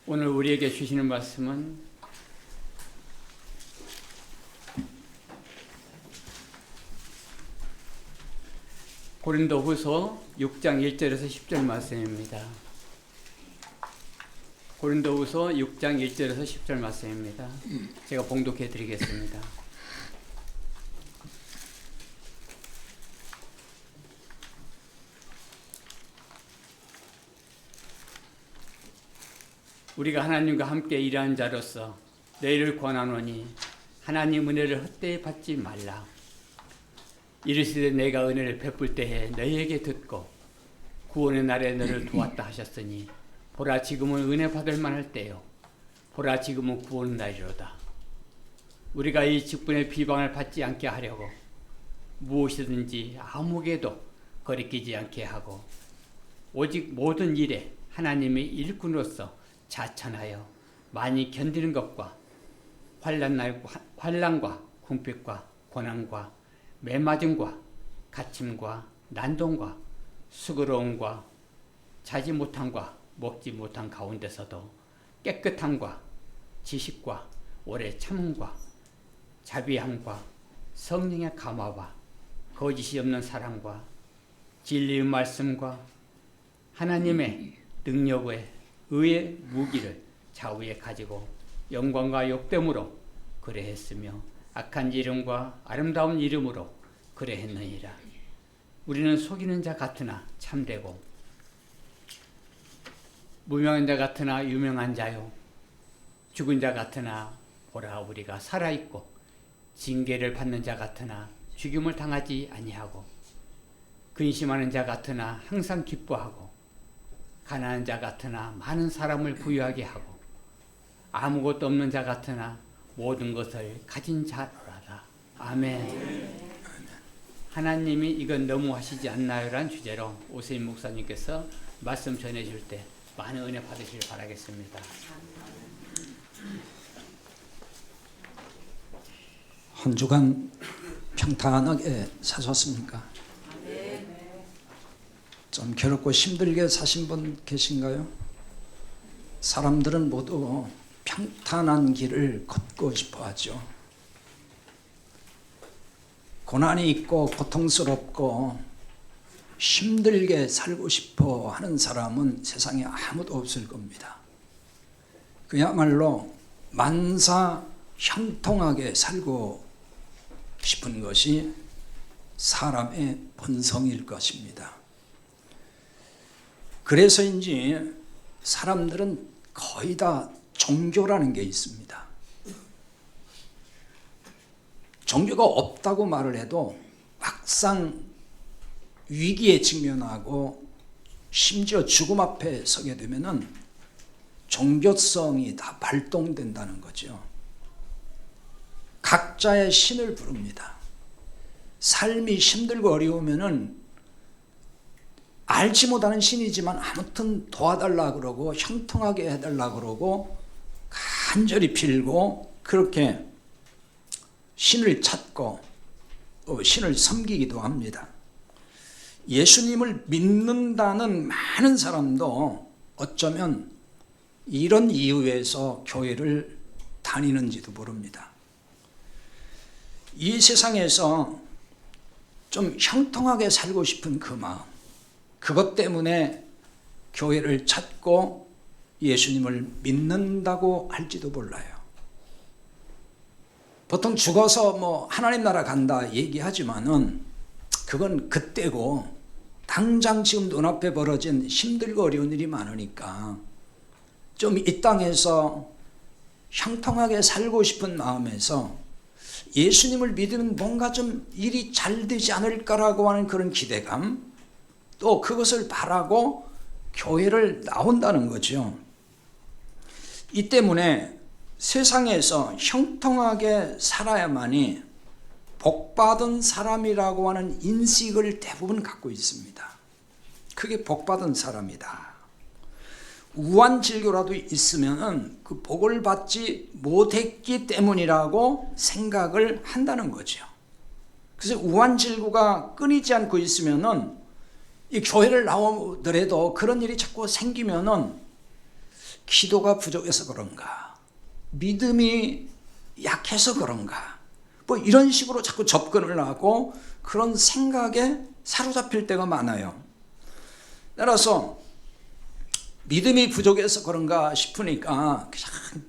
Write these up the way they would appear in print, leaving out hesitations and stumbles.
오늘 우리에게 주시는 말씀은 고린도후서 6장 1절에서 10절 말씀입니다. 고린도후서 6장 1절에서 10절 말씀입니다. 제가 봉독해 드리겠습니다. 우리가 하나님과 함께 일하는 자로서 너희를 권하노니 하나님 은혜를 헛되이 받지 말라. 이르시되 내가 은혜를 베풀 때에 너희에게 듣고 구원의 날에 너를 도왔다 하셨으니 보라 지금은 은혜 받을 만할 때요 보라 지금은 구원의 날이로다. 우리가 이 직분의 비방을 받지 않게 하려고 무엇이든지 아무에게도 거리끼지 않게 하고 오직 모든 일에 하나님의 일꾼으로서 자천하여 많이 견디는 것과 환난과 궁핍과 고난과 매맞음과 갇힘과 난동과 수고로움과 자지 못함과 먹지 못한 가운데서도 깨끗함과 지식과 오래 참음과 자비함과 성령의 감화와 거짓이 없는 사랑과 진리의 말씀과 하나님의 능력의 의의 무기를 좌우에 가지고 영광과 욕됨으로 그래했으며 악한 이름과 아름다운 이름으로 그래했느니라. 우리는 속이는 자 같으나 참되고 무명한 자 같으나 유명한 자요 죽은 자 같으나 보라 우리가 살아있고 징계를 받는 자 같으나 죽임을 당하지 아니하고 근심하는 자 같으나 항상 기뻐하고 가난한 자 같으나 많은 사람을 부유하게 하고 아무것도 없는 자 같으나 모든 것을 가진 자로라다. 아멘. 하나님이 이건 너무하시지 않나요? 라는 주제로 오세임 목사님께서 말씀 전해줄 때 많은 은혜 받으시길 바라겠습니다. 한 주간 평탄하게 사셨습니까? 좀 괴롭고 힘들게 사신 분 계신가요? 사람들은 모두 평탄한 길을 걷고 싶어 하죠. 고난이 있고 고통스럽고 힘들게 살고 싶어 하는 사람은 세상에 아무도 없을 겁니다. 그야말로 만사 형통하게 살고 싶은 것이 사람의 본성일 것입니다. 그래서인지 사람들은 거의 다 종교라는 게 있습니다. 종교가 없다고 말을 해도 막상 위기에 직면하고 심지어 죽음 앞에 서게 되면은 종교성이 다 발동된다는 거죠. 각자의 신을 부릅니다. 삶이 힘들고 어려우면은 알지 못하는 신이지만 아무튼 도와달라 그러고 형통하게 해달라 그러고 간절히 빌고 그렇게 신을 찾고 신을 섬기기도 합니다. 예수님을 믿는다는 많은 사람도 어쩌면 이런 이유에서 교회를 다니는지도 모릅니다. 이 세상에서 좀 형통하게 살고 싶은 그 마음, 그것 때문에 교회를 찾고 예수님을 믿는다고 할지도 몰라요. 보통 죽어서 하나님 나라 간다 얘기하지만은 그건 그때고 당장 지금 눈앞에 벌어진 힘들고 어려운 일이 많으니까 좀 이 땅에서 형통하게 살고 싶은 마음에서 예수님을 믿으면 뭔가 좀 일이 잘 되지 않을까라고 하는 그런 기대감, 또 그것을 바라고 교회를 나온다는 거죠. 이 때문에 세상에서 형통하게 살아야만이 복받은 사람이라고 하는 인식을 대부분 갖고 있습니다. 그게 복받은 사람이다. 우환질교라도 있으면 그 복을 받지 못했기 때문이라고 생각을 한다는 거죠. 그래서 우환질구가 끊이지 않고 있으면은 이 교회를 나오더라도 그런 일이 자꾸 생기면은 기도가 부족해서 그런가? 믿음이 약해서 그런가? 뭐 이런 식으로 자꾸 접근을 하고 그런 생각에 사로잡힐 때가 많아요. 따라서 믿음이 부족해서 그런가 싶으니까 그냥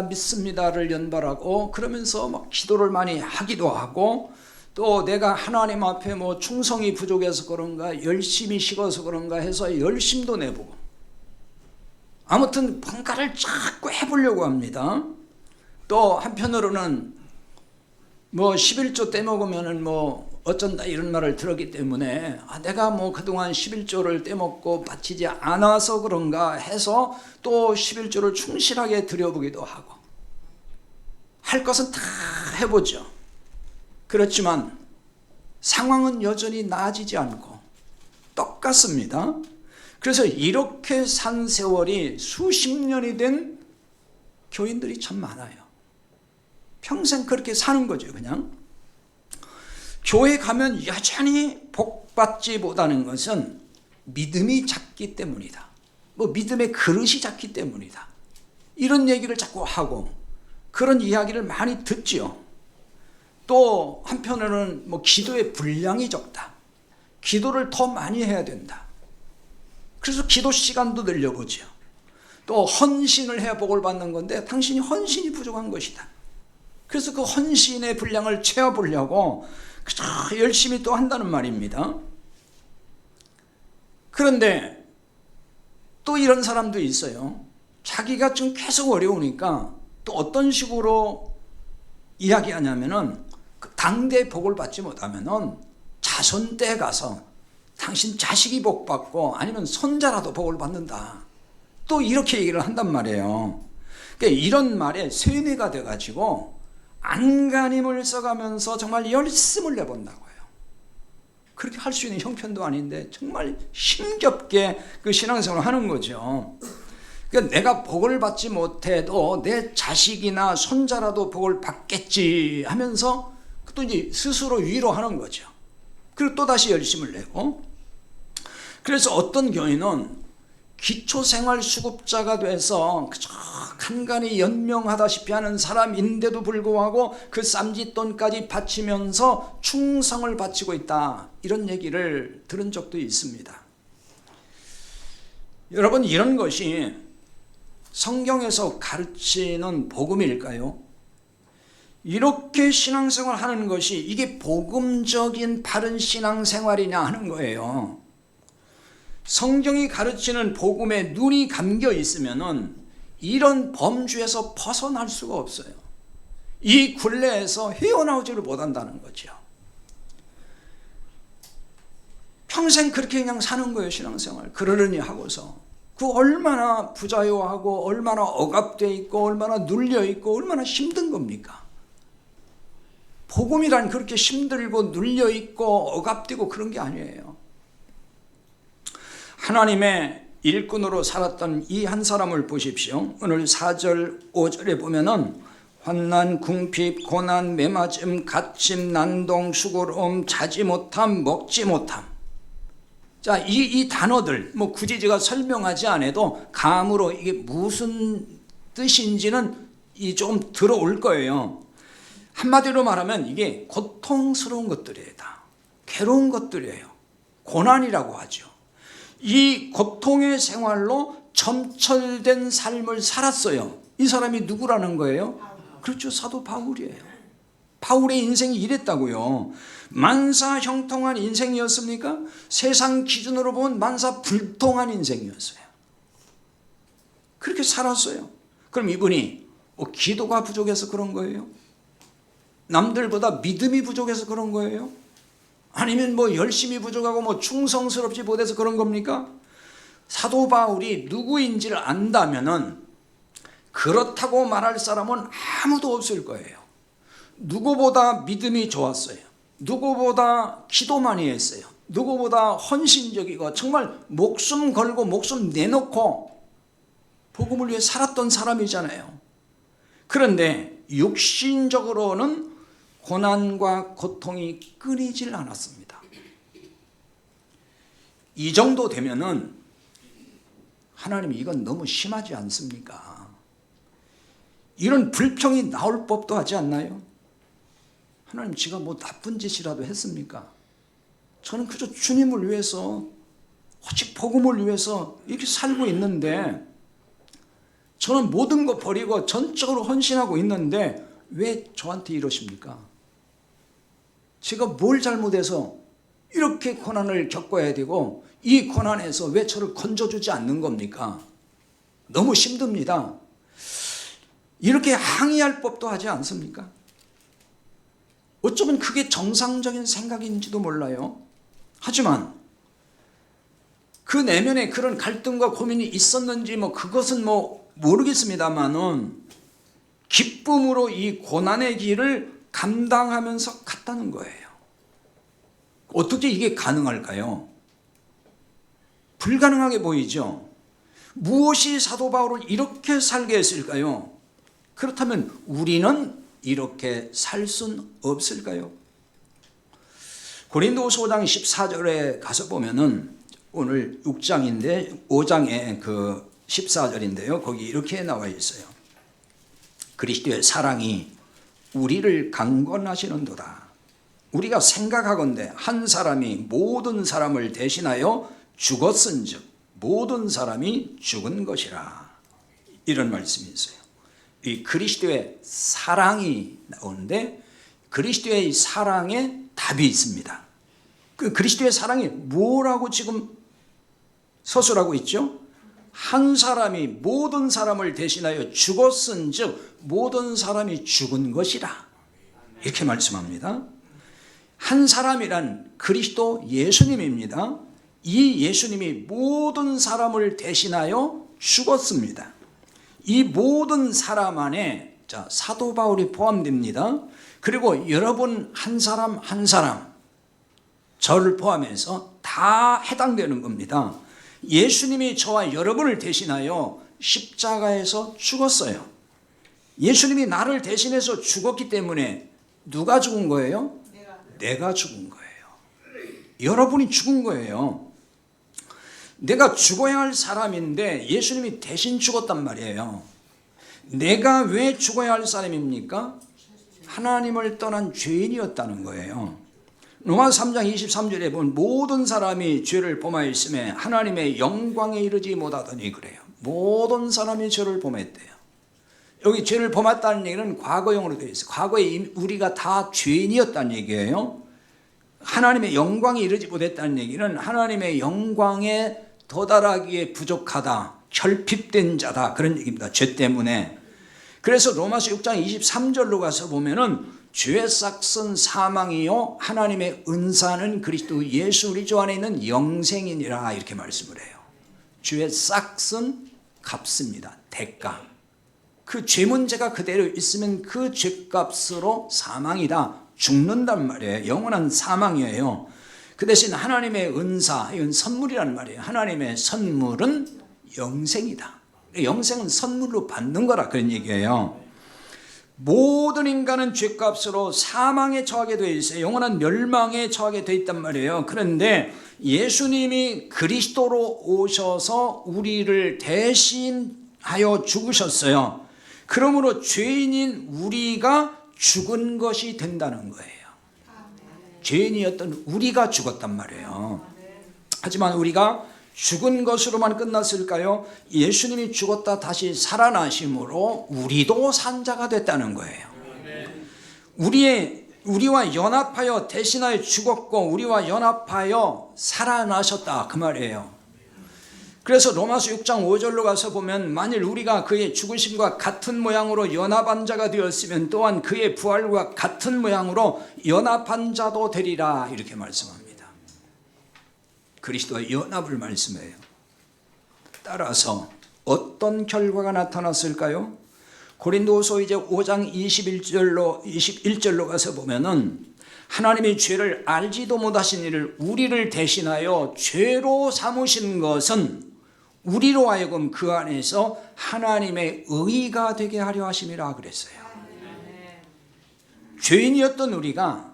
믿습니다를 연발하고 그러면서 막 기도를 많이 하기도 하고 또 내가 하나님 앞에 뭐 충성이 부족해서 그런가 열심히 식어서 그런가 해서 열심도 내보고 아무튼 뭔가를 자꾸 해보려고 합니다. 또 한편으로는 뭐 11조 떼먹으면은 뭐 어쩐다 이런 말을 들었기 때문에 내가 뭐 그동안 11조를 떼먹고 바치지 않아서 그런가 해서 또 11조를 충실하게 드려보기도 하고 할 것은 다 해보죠. 그렇지만 상황은 여전히 나아지지 않고 똑같습니다. 그래서 이렇게 산 세월이 수십 년이 된 교인들이 참 많아요. 평생 그렇게 사는 거죠. 그냥 교회 가면 여전히 복받지 못하는 것은 믿음이 작기 때문이다. 뭐 믿음의 그릇이 작기 때문이다. 이런 얘기를 자꾸 하고 그런 이야기를 많이 듣죠. 또 한편으로는 뭐 기도의 분량이 적다. 기도를 더 많이 해야 된다. 그래서 기도 시간도 늘려보죠. 또 헌신을 해야 복을 받는 건데 당신이 헌신이 부족한 것이다. 그래서 그 헌신의 분량을 채워보려고 열심히 또 한다는 말입니다. 그런데 또 이런 사람도 있어요. 자기가 좀 계속 어려우니까 또 어떤 식으로 이야기하냐면은 그 당대 복을 받지 못하면은 자손 때 가서 당신 자식이 복 받고 아니면 손자라도 복을 받는다. 또 이렇게 얘기를 한단 말이에요. 그러니까 이런 말에 세뇌가 돼가지고 안간힘을 써가면서 정말 열심을 내본다고요. 그렇게 할 수 있는 형편도 아닌데 정말 힘겹게 그 신앙생활을 하는 거죠. 그러니까 내가 복을 받지 못해도 내 자식이나 손자라도 복을 받겠지 하면서 또 이제 스스로 위로하는 거죠. 그리고 또 다시 열심을 내고. 그래서 어떤 교인은 기초생활수급자가 돼서 그저 간간히 연명하다시피 하는 사람인데도 불구하고 그 쌈짓돈까지 바치면서 충성을 바치고 있다. 이런 얘기를 들은 적도 있습니다. 여러분, 이런 것이 성경에서 가르치는 복음일까요? 이렇게 신앙생활 하는 것이 이게 복음적인 바른 신앙생활이냐 하는 거예요. 성경이 가르치는 복음에 눈이 감겨 있으면은 이런 범주에서 벗어날 수가 없어요. 이 굴레에서 헤어나오지를 못한다는 거죠. 평생 그렇게 그냥 사는 거예요, 신앙생활. 그러려니 하고서. 그 얼마나 부자요하고 얼마나 억압되어 있고 얼마나 눌려 있고 얼마나 힘든 겁니까? 복음이란 그렇게 힘들고 눌려 있고 억압되고 그런 게 아니에요. 하나님의 일꾼으로 살았던 이 한 사람을 보십시오. 오늘 4절 5절에 보면은 환난, 궁핍, 고난, 매맞음, 갇힘, 난동, 수고로움, 자지 못함, 먹지 못함. 자, 이 단어들 뭐 굳이 제가 설명하지 않아도 감으로 이게 무슨 뜻인지는 좀 들어올 거예요. 한마디로 말하면 이게 고통스러운 것들이에요. 다 괴로운 것들이에요. 고난이라고 하죠. 이 고통의 생활로 점철된 삶을 살았어요. 이 사람이 누구라는 거예요? 그렇죠, 사도 바울이에요. 바울의 인생이 이랬다고요. 만사형통한 인생이었습니까? 세상 기준으로 보면 만사불통한 인생이었어요. 그렇게 살았어요. 그럼 이분이 기도가 부족해서 그런 거예요? 남들보다 믿음이 부족해서 그런 거예요? 아니면 열심히 부족하고 충성스럽지 못해서 그런 겁니까? 사도 바울이 누구인지를 안다면은 그렇다고 말할 사람은 아무도 없을 거예요. 누구보다 믿음이 좋았어요. 누구보다 기도 많이 했어요. 누구보다 헌신적이고 정말 목숨 걸고 목숨 내놓고 복음을 위해 살았던 사람이잖아요. 그런데 육신적으로는 고난과 고통이 끊이질 않았습니다. 이 정도 되면은 하나님 이건 너무 심하지 않습니까? 이런 불평이 나올 법도 하지 않나요? 하나님 제가 뭐 나쁜 짓이라도 했습니까? 저는 그저 주님을 위해서 오직 복음을 위해서 이렇게 살고 있는데 저는 모든 거 버리고 전적으로 헌신하고 있는데 왜 저한테 이러십니까? 제가 뭘 잘못해서 이렇게 고난을 겪어야 되고 이 고난에서 왜 저를 건져주지 않는 겁니까? 너무 힘듭니다. 이렇게 항의할 법도 하지 않습니까? 어쩌면 그게 정상적인 생각인지도 몰라요. 하지만 그 내면에 그런 갈등과 고민이 있었는지 그것은 모르겠습니다만은 기쁨으로 이 고난의 길을 감당하면서 갔다는 거예요. 어떻게 이게 가능할까요? 불가능하게 보이죠. 무엇이 사도 바울을 이렇게 살게 했을까요? 그렇다면 우리는 이렇게 살 순 없을까요? 고린도후서 5장 14절에 가서 보면은 오늘 6장인데 5장의 그 14절인데요. 거기 이렇게 나와 있어요. 그리스도의 사랑이 우리를 강권하시는도다. 우리가 생각하건대 한 사람이 모든 사람을 대신하여 죽었은즉 모든 사람이 죽은 것이라. 이런 말씀이 있어요. 이 그리스도의 사랑이 나오는데 그리스도의 사랑에 답이 있습니다. 그 그리스도의 사랑이 뭐라고 지금 서술하고 있죠? 한 사람이 모든 사람을 대신하여 죽었은즉 모든 사람이 죽은 것이라. 이렇게 말씀합니다. 한 사람이란 그리스도 예수님입니다. 이 예수님이 모든 사람을 대신하여 죽었습니다. 이 모든 사람 안에 사도 바울이 포함됩니다. 그리고 여러분 한 사람 한 사람 저를 포함해서 다 해당되는 겁니다. 예수님이 저와 여러분을 대신하여 십자가에서 죽었어요. 예수님이 나를 대신해서 죽었기 때문에 누가 죽은 거예요? 내가 죽은 거예요. 여러분이 죽은 거예요. 내가 죽어야 할 사람인데 예수님이 대신 죽었단 말이에요. 내가 왜 죽어야 할 사람입니까? 하나님을 떠난 죄인이었다는 거예요. 로마서 3장 23절에 보면 모든 사람이 죄를 범하였음에 하나님의 영광에 이르지 못하더니 그래요. 모든 사람이 죄를 범했대요. 여기 죄를 범했다는 얘기는 과거형으로 되어 있어요. 과거에 우리가 다 죄인이었다는 얘기예요. 하나님의 영광에 이르지 못했다는 얘기는 하나님의 영광에 도달하기에 부족하다, 결핍된 자다, 그런 얘기입니다. 죄 때문에. 그래서 로마서 6장 23절로 가서 보면은 죄의 싹은 사망이요 하나님의 은사는 그리스도 예수 우리 주 안에 있는 영생이니라, 이렇게 말씀을 해요. 죄의 싹은 값습니다. 대가. 그 죄 문제가 그대로 있으면 그 죄값으로 사망이다, 죽는단 말이에요. 영원한 사망이에요. 그 대신 하나님의 은사, 이건 선물이란 말이에요. 하나님의 선물은 영생이다. 영생은 선물로 받는 거라, 그런 얘기예요. 모든 인간은 죄값으로 사망에 처하게 되어 있어요. 영원한 멸망에 처하게 되어 있단 말이에요. 그런데 예수님이 그리스도로 오셔서 우리를 대신하여 죽으셨어요. 그러므로 죄인인 우리가 죽은 것이 된다는 거예요. 죄인이었던 우리가 죽었단 말이에요. 하지만 우리가 죽은 것으로만 끝났을까요? 예수님이 죽었다 다시 살아나심으로 우리도 산자가 됐다는 거예요. 우리와 연합하여 대신하여 죽었고 우리와 연합하여 살아나셨다, 그 말이에요. 그래서 로마서 6장 5절로 가서 보면 만일 우리가 그의 죽으심과 같은 모양으로 연합한 자가 되었으면 또한 그의 부활과 같은 모양으로 연합한 자도 되리라, 이렇게 말씀합니다. 그리스도의 연합을 말씀해요. 따라서 어떤 결과가 나타났을까요? 고린도후서 이제 5장 21절로 가서 보면은 하나님이 죄를 알지도 못하신 이를 우리를 대신하여 죄로 삼으신 것은 우리로 하여금 그 안에서 하나님의 의가 되게 하려 하심이라 그랬어요. 죄인이었던 우리가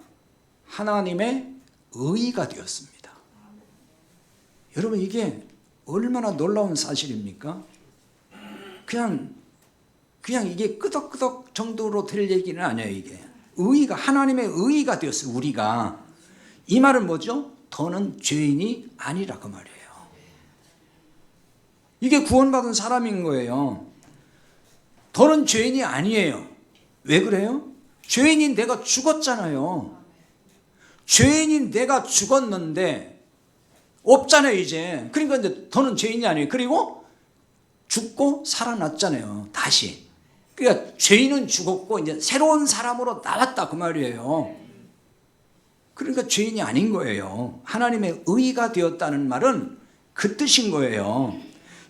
하나님의 의가 되었습니다. 여러분, 이게 얼마나 놀라운 사실입니까? 그냥 이게 끄덕끄덕 정도로 될 얘기는 아니에요. 이게 의의가, 하나님의 의의가 되었어요. 우리가. 이 말은 뭐죠? 더는 죄인이 아니라 그 말이에요. 이게 구원받은 사람인 거예요. 더는 죄인이 아니에요. 왜 그래요? 죄인인 내가 죽었잖아요. 죄인인 내가 죽었는데 없잖아요 이제. 그러니까 이제 더는 죄인이 아니에요. 그리고 죽고 살아났잖아요 다시. 그러니까 죄인은 죽었고 이제 새로운 사람으로 나왔다 그 말이에요. 그러니까 죄인이 아닌 거예요. 하나님의 의가 되었다는 말은 그 뜻인 거예요.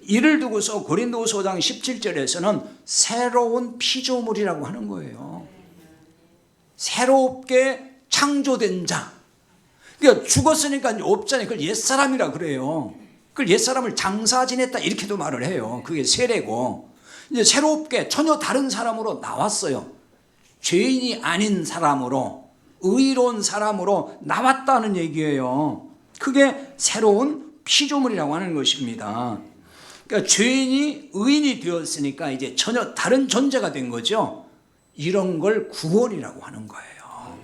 이를 두고서 고린도후서 5장 17절에서는 새로운 피조물이라고 하는 거예요. 새롭게 창조된 자. 그러니까 죽었으니까 이제 없잖아요. 그걸 옛사람이라 그래요. 그걸 옛사람을 장사 지냈다 이렇게도 말을 해요. 그게 세례고. 이제 새롭게 전혀 다른 사람으로 나왔어요. 죄인이 아닌 사람으로, 의로운 사람으로 나왔다는 얘기예요. 그게 새로운 피조물이라고 하는 것입니다. 그러니까 죄인이 의인이 되었으니까 이제 전혀 다른 존재가 된 거죠. 이런 걸 구원이라고 하는 거예요.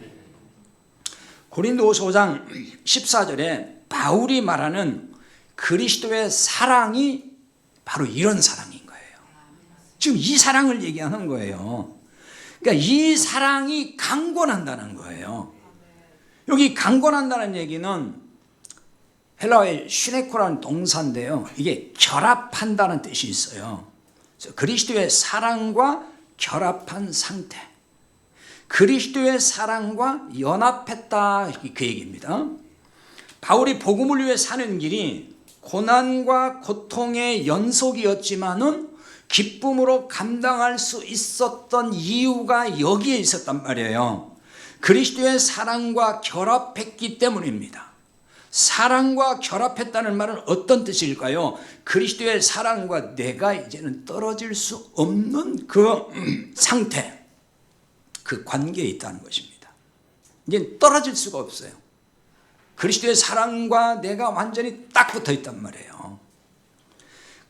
고린도후서 5장 14절에 바울이 말하는 그리스도의 사랑이 바로 이런 사랑인 거예요. 지금 이 사랑을 얘기하는 거예요. 그러니까 이 사랑이 강권한다는 거예요. 여기 강권한다는 얘기는 헬라어의 슈네코라는 동사인데요. 이게 결합한다는 뜻이 있어요. 그래서 그리스도의 사랑과 결합한 상태. 그리스도의 사랑과 연합했다 그 얘기입니다. 바울이 복음을 위해 사는 길이 고난과 고통의 연속이었지만은 기쁨으로 감당할 수 있었던 이유가 여기에 있었단 말이에요. 그리스도의 사랑과 결합했기 때문입니다. 사랑과 결합했다는 말은 어떤 뜻일까요? 그리스도의 사랑과 내가 이제는 떨어질 수 없는 그 상태, 그 관계에 있다는 것입니다. 이제 떨어질 수가 없어요. 그리스도의 사랑과 내가 완전히 딱 붙어 있단 말이에요.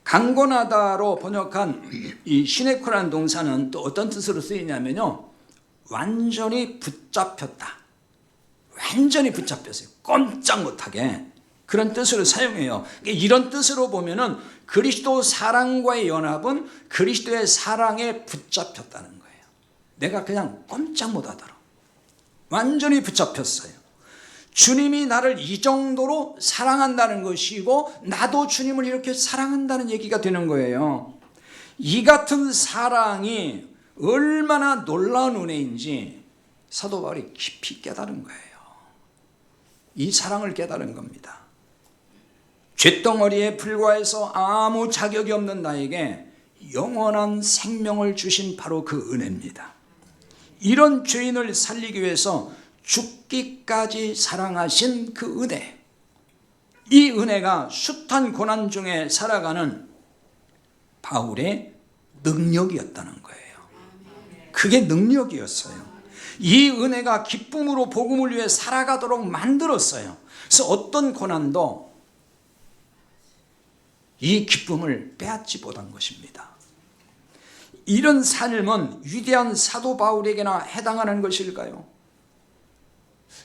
강권하다로 번역한 이 시네코라는 동사는 또 어떤 뜻으로 쓰이냐면요, 완전히 붙잡혔다, 완전히 붙잡혔어요. 꼼짝 못하게, 그런 뜻으로 사용해요. 이런 뜻으로 보면은 그리스도 사랑과의 연합은 그리스도의 사랑에 붙잡혔다는 거예요. 내가 그냥 꼼짝 못하도록 완전히 붙잡혔어요. 주님이 나를 이 정도로 사랑한다는 것이고 나도 주님을 이렇게 사랑한다는 얘기가 되는 거예요. 이 같은 사랑이 얼마나 놀라운 은혜인지 사도 바울이 깊이 깨달은 거예요. 이 사랑을 깨달은 겁니다. 쇳덩어리에 불과해서 아무 자격이 없는 나에게 영원한 생명을 주신 바로 그 은혜입니다. 이런 죄인을 살리기 위해서 죽기까지 사랑하신 그 은혜, 이 은혜가 숱한 고난 중에 살아가는 바울의 능력이었다는 거예요. 그게 능력이었어요. 이 은혜가 기쁨으로 복음을 위해 살아가도록 만들었어요. 그래서 어떤 고난도 이 기쁨을 빼앗지 못한 것입니다. 이런 삶은 위대한 사도 바울에게나 해당하는 것일까요?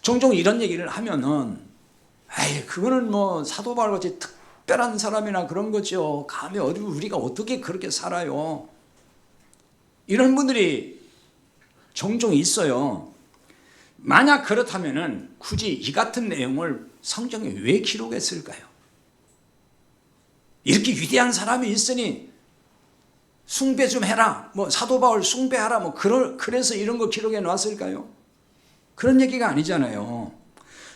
종종 이런 얘기를 하면은 그거는 뭐 사도 바울같이 특별한 사람이나 그런 거죠. 감히 어디 우리가 어떻게 그렇게 살아요? 이런 분들이 종종 있어요. 만약 그렇다면은 굳이 이 같은 내용을 성경에 왜 기록했을까요? 이렇게 위대한 사람이 있으니 숭배 좀 해라, 뭐 사도 바울 숭배하라, 뭐 그래서 이런 거 기록해 놨을까요? 그런 얘기가 아니잖아요.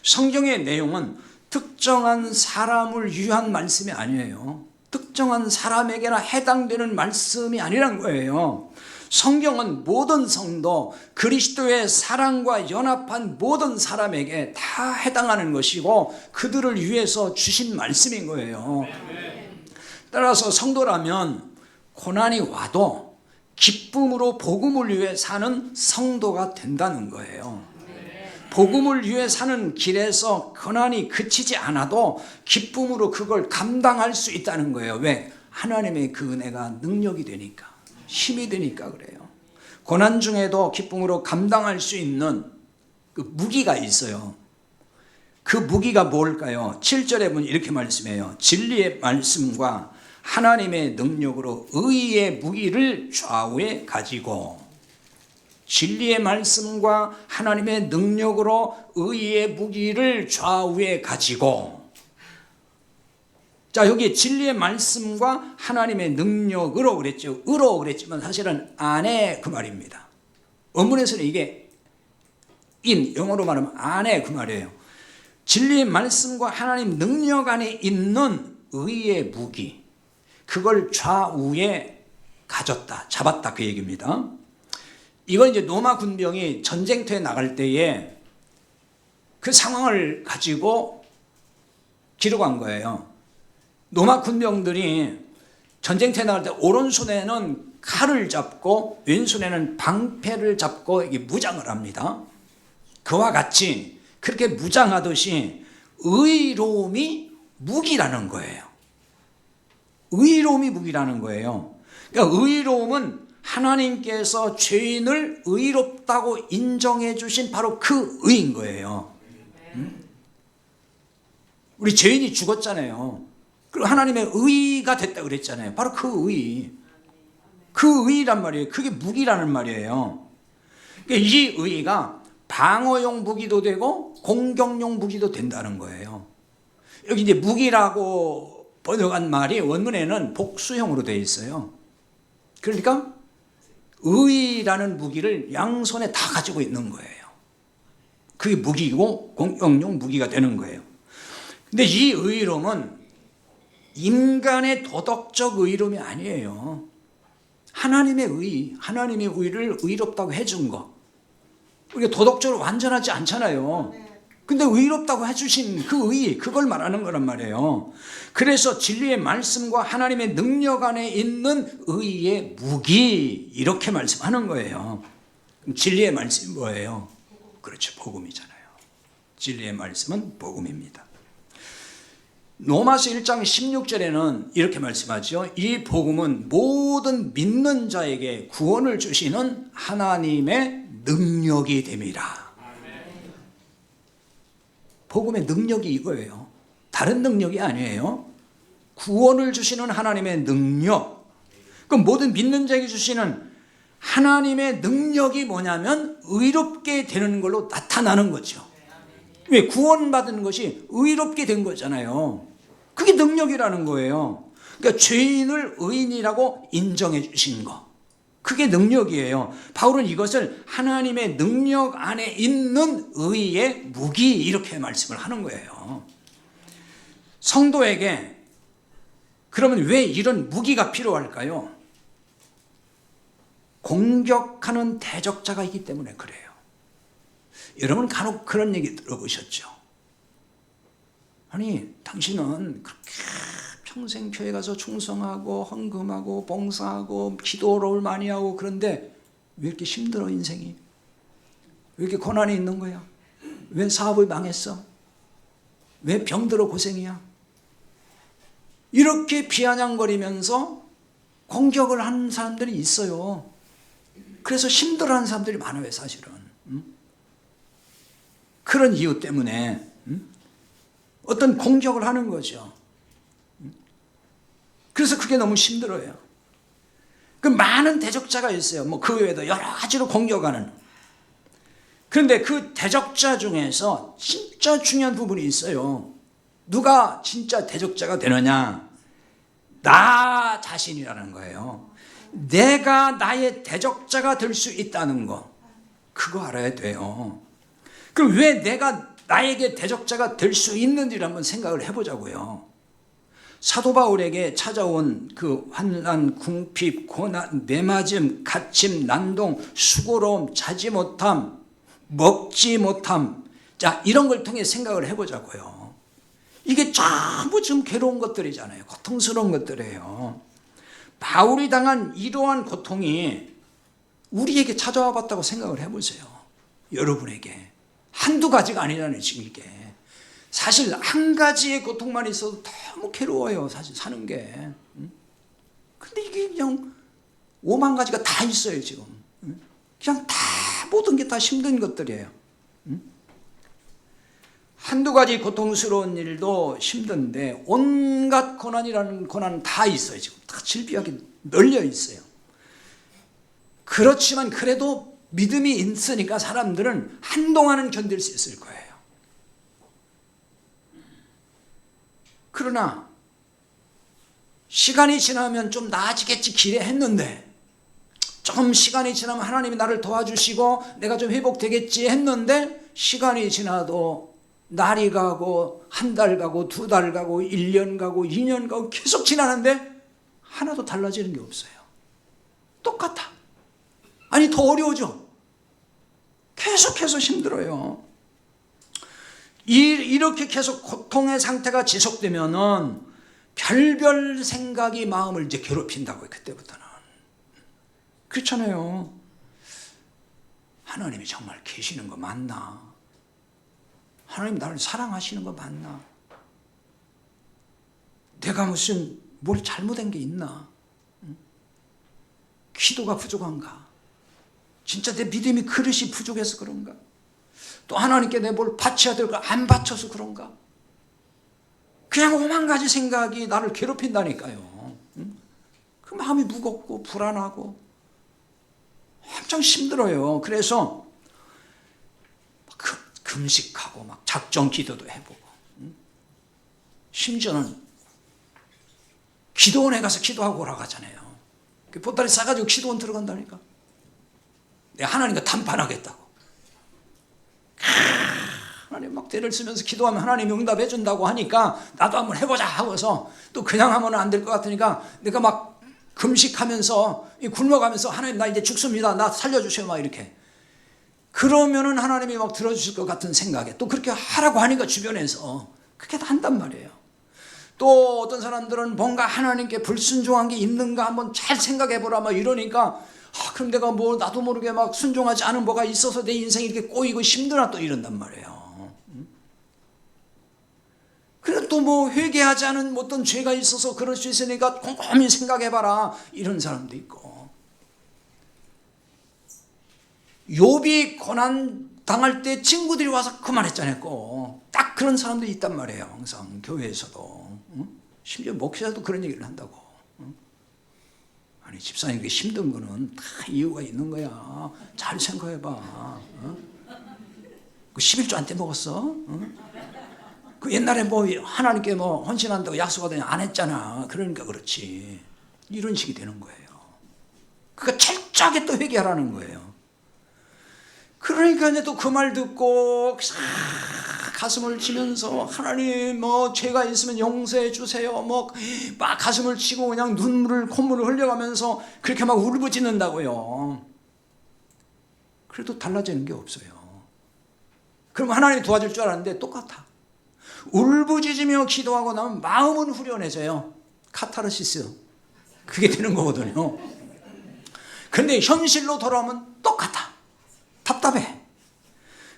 성경의 내용은 특정한 사람을 위한 말씀이 아니에요. 특정한 사람에게나 해당되는 말씀이 아니란 거예요. 성경은 모든 성도, 그리스도의 사랑과 연합한 모든 사람에게 다 해당하는 것이고 그들을 위해서 주신 말씀인 거예요. 따라서 성도라면 고난이 와도 기쁨으로 복음을 위해 사는 성도가 된다는 거예요. 복음을 위해 사는 길에서 고난이 그치지 않아도 기쁨으로 그걸 감당할 수 있다는 거예요. 왜? 하나님의 그 은혜가 능력이 되니까, 힘이 되니까 그래요. 고난 중에도 기쁨으로 감당할 수 있는 그 무기가 있어요. 그 무기가 뭘까요? 7절에 보면 이렇게 말씀해요. 진리의 말씀과 하나님의 능력으로 의의 무기를 좌우에 가지고, 진리의 말씀과 하나님의 능력으로 의의 무기를 좌우에 가지고. 자, 여기 진리의 말씀과 하나님의 능력으로 그랬죠. 으로 그랬지만 사실은 안에 그 말입니다. 원문에서는 이게 영어로 말하면 안에 그 말이에요. 진리의 말씀과 하나님 능력 안에 있는 의의 무기, 그걸 좌우에 가졌다, 잡았다, 그 얘기입니다. 이건 이제 로마 군병이 전쟁터에 나갈 때에 그 상황을 가지고 기록한 거예요. 로마 군병들이 전쟁터에 나갈 때 오른손에는 칼을 잡고 왼손에는 방패를 잡고 이게 무장을 합니다. 그와 같이 그렇게 무장하듯이 의로움이 무기라는 거예요. 의로움이 무기라는 거예요. 그러니까 의로움은 하나님께서 죄인을 의롭다고 인정해 주신 바로 그 의인 거예요. 우리 죄인이 죽었잖아요. 그리고 하나님의 의가 됐다 그랬잖아요. 바로 그 의. 그 의란 말이에요. 그게 무기라는 말이에요. 그러니까 이 의가 방어용 무기도 되고 공격용 무기도 된다는 거예요. 여기 이제 무기라고 번역한 말이 원문에는 복수형으로 되어 있어요. 그러니까 의라는 무기를 양손에 다 가지고 있는 거예요. 그게 무기고 공격용 무기가 되는 거예요. 근데 이 의로움은 인간의 도덕적 의로움이 아니에요. 하나님의 의, 하나님의 의를 의롭다고 해준 거. 우리가 도덕적으로 완전하지 않잖아요. 근데 의롭다고 해주신 그 의, 그걸 말하는 거란 말이에요. 그래서 진리의 말씀과 하나님의 능력 안에 있는 의의 무기, 이렇게 말씀하는 거예요. 그럼 진리의 말씀이 뭐예요? 그렇죠, 복음이잖아요. 진리의 말씀은 복음입니다. 로마서 1장 16절에는 이렇게 말씀하죠. 이 복음은 모든 믿는 자에게 구원을 주시는 하나님의 능력이 됨이라. 복음의 능력이 이거예요. 다른 능력이 아니에요. 구원을 주시는 하나님의 능력. 그럼 모든 믿는 자에게 주시는 하나님의 능력이 뭐냐면 의롭게 되는 걸로 나타나는 거죠. 왜? 구원받은 것이 의롭게 된 거잖아요. 그게 능력이라는 거예요. 그러니까 죄인을 의인이라고 인정해 주신 거, 그게 능력이에요. 바울은 이것을 하나님의 능력 안에 있는 의의 무기, 이렇게 말씀을 하는 거예요. 성도에게 그러면 왜 이런 무기가 필요할까요? 공격하는 대적자가 있기 때문에 그래요. 여러분 간혹 그런 얘기 들어보셨죠? 아니, 당신은 그렇게 평생 교회 가서 충성하고 헌금하고 봉사하고 기도를 많이 하고, 그런데 왜 이렇게 힘들어 인생이? 왜 이렇게 고난이 있는 거야? 왜 사업을 망했어? 왜 병들어 고생이야? 이렇게 비아냥거리면서 공격을 하는 사람들이 있어요. 그래서 힘들어하는 사람들이 많아요, 사실은. 그런 이유 때문에 어떤 공격을 하는 거죠. 그래서 그게 너무 힘들어요. 그 많은 대적자가 있어요. 뭐 그 외에도 여러 가지로 공격하는. 그런데 그 대적자 중에서 진짜 중요한 부분이 있어요. 누가 진짜 대적자가 되느냐? 나 자신이라는 거예요. 내가 나의 대적자가 될 수 있다는 거, 그거 알아야 돼요. 그럼 왜 내가 나에게 대적자가 될 수 있는지를 한번 생각을 해보자고요. 사도 바울에게 찾아온 그 환난, 궁핍, 고난, 매맞음, 갇힘, 난동, 수고로움, 자지 못함, 먹지 못함, 자, 이런 걸 통해 생각을 해보자고요. 이게 전부 좀 괴로운 것들이잖아요. 고통스러운 것들이에요. 바울이 당한 이러한 고통이 우리에게 찾아와 봤다고 생각을 해보세요. 여러분에게. 한두 가지가 아니잖아요, 지금 이게. 사실 한 가지의 고통만 있어도 너무 괴로워요, 사실 사는 게. 근데 이게 그냥 5만 가지가 다 있어요, 지금. 그냥 다, 모든 게 다 힘든 것들이에요. 한두 가지 고통스러운 일도 힘든데 온갖 고난이라는 고난은 다 있어요, 지금. 다 질비하게 널려 있어요. 그렇지만 그래도 믿음이 있으니까 사람들은 한동안은 견딜 수 있을 거예요. 그러나 시간이 지나면 좀 나아지겠지 기대했는데, 좀 시간이 지나면 하나님이 나를 도와주시고 내가 좀 회복되겠지 했는데, 시간이 지나도 날이 가고 한 달 가고 두 달 가고 1년 가고 2년 가고 계속 지나는데 하나도 달라지는 게 없어요. 똑같아. 아니, 더 어려워져. 계속해서 힘들어요. 이렇게 계속 고통의 상태가 지속되면은 별별 생각이 마음을 이제 괴롭힌다고요, 그때부터는. 그렇잖아요. 하나님이 정말 계시는 거 맞나? 하나님 나를 사랑하시는 거 맞나? 내가 무슨 뭘 잘못한 게 있나? 기도가 부족한가? 진짜 내 믿음이 그릇이 부족해서 그런가? 또 하나님께 내 뭘 바쳐야 될까? 안 바쳐서 그런가? 그냥 5만 가지 생각이 나를 괴롭힌다니까요. 그 마음이 무겁고 불안하고 엄청 힘들어요. 그래서 금식하고 막 작정 기도도 해보고, 심지어는 기도원에 가서 기도하고 오라고 하잖아요. 보따리 싸가지고 기도원 들어간다니까. 내가 하나님과 담판하겠다고. 하나님 막 대를 쓰면서 기도하면 하나님이 응답해 준다고 하니까 나도 한번 해보자 하고서, 또 그냥 하면 안 될 것 같으니까 내가 막 금식하면서 굶어가면서 하나님 나 이제 죽습니다, 나 살려주세요 막 이렇게. 그러면은 하나님이 막 들어주실 것 같은 생각에 또 그렇게 하라고 하니까 주변에서 그렇게 다 한단 말이에요. 또 어떤 사람들은 뭔가 하나님께 불순종한 게 있는가 한번 잘 생각해보라 막 이러니까, 그럼 내가 뭐 나도 모르게 막 순종하지 않은 뭐가 있어서 내 인생이 이렇게 꼬이고 힘드나 또 이런단 말이에요. 그래 또 뭐 회개하지 않은 어떤 죄가 있어서 그럴 수 있으니까 곰곰이 생각해봐라 이런 사람도 있고. 욥이 고난 당할 때 친구들이 와서 그만했잖아요. 딱 그런 사람들이 있단 말이에요. 항상 교회에서도. 심지어 목사도 그런 얘기를 한다고. 아니 집사님 그게 힘든 거는 다 이유가 있는 거야. 잘 생각해봐. 그 11조 안 떼먹었어? 그 옛날에 뭐 하나님께 뭐 헌신한다고 약속하더니 안 했잖아. 그러니까 그렇지. 이런 식이 되는 거예요. 그러니까 철저하게 또 회개하라는 거예요. 그러니까 이제 또 그 말 듣고 가슴을 치면서 하나님 뭐 죄가 있으면 용서해 주세요 뭐 막 가슴을 치고 그냥 콧물을 흘려가면서 그렇게 막 울부짖는다고요. 그래도 달라지는 게 없어요. 그럼 하나님이 도와줄 줄 알았는데 똑같아. 울부짖으며 기도하고 나면 마음은 후련해져요. 카타르시스 그게 되는 거거든요. 근데 현실로 돌아오면 똑같아. 답답해.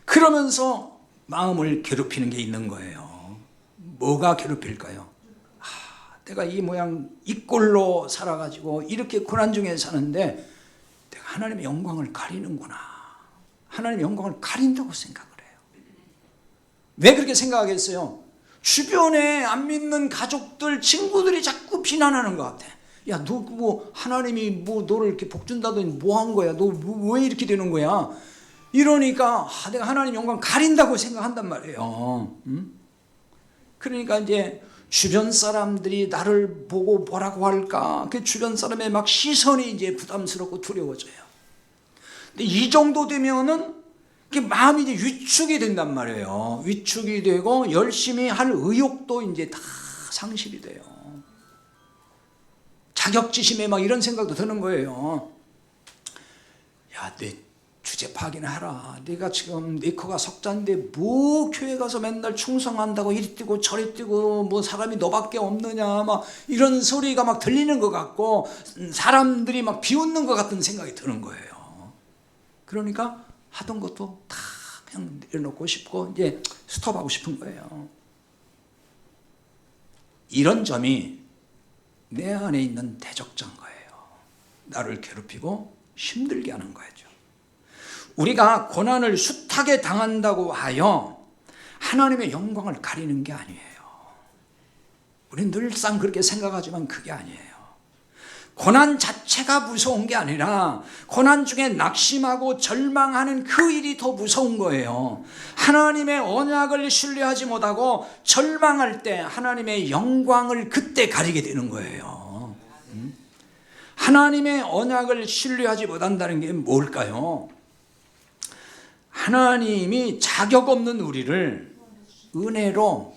그러면서 마음을 괴롭히는 게 있는 거예요. 뭐가 괴롭힐까요? 내가 이 모양 이 꼴로 살아가지고 이렇게 고난 중에 사는데 내가 하나님의 영광을 가리는구나. 하나님의 영광을 가린다고 생각을 해요. 왜 그렇게 생각하겠어요? 주변에 안 믿는 가족들, 친구들이 자꾸 비난하는 것 같아. 야, 너 뭐 하나님이 뭐 너를 이렇게 복 준다더니 뭐 한 거야? 너 왜 이렇게 되는 거야? 이러니까 내가 하나님 영광 가린다고 생각한단 말이에요. 그러니까 이제 주변 사람들이 나를 보고 뭐라고 할까? 그 주변 사람의 막 시선이 이제 부담스럽고 두려워져요. 근데 이 정도 되면은 마음이 이제 위축이 된단 말이에요. 위축이 되고 열심히 할 의욕도 이제 다 상실이 돼요. 자격지심에 막 이런 생각도 드는 거예요. 야, 내 주제 파악이나 하라. 내가 지금 내 코가 석자인데 뭐 교회 가서 맨날 충성한다고 이리 뛰고 저리 뛰고 뭐 사람이 너밖에 없느냐 막 이런 소리가 막 들리는 것 같고 사람들이 막 비웃는 것 같은 생각이 드는 거예요. 그러니까 하던 것도 다 그냥 내려놓고 싶고 이제 스톱하고 싶은 거예요. 이런 점이 내 안에 있는 대적자인 거예요. 나를 괴롭히고 힘들게 하는 거죠. 우리가 고난을 숱하게 당한다고 하여 하나님의 영광을 가리는 게 아니에요. 우리는 늘상 그렇게 생각하지만 그게 아니에요. 고난 자체가 무서운 게 아니라 고난 중에 낙심하고 절망하는 그 일이 더 무서운 거예요. 하나님의 언약을 신뢰하지 못하고 절망할 때 하나님의 영광을 그때 가리게 되는 거예요. 하나님의 언약을 신뢰하지 못한다는 게 뭘까요? 하나님이 자격 없는 우리를 은혜로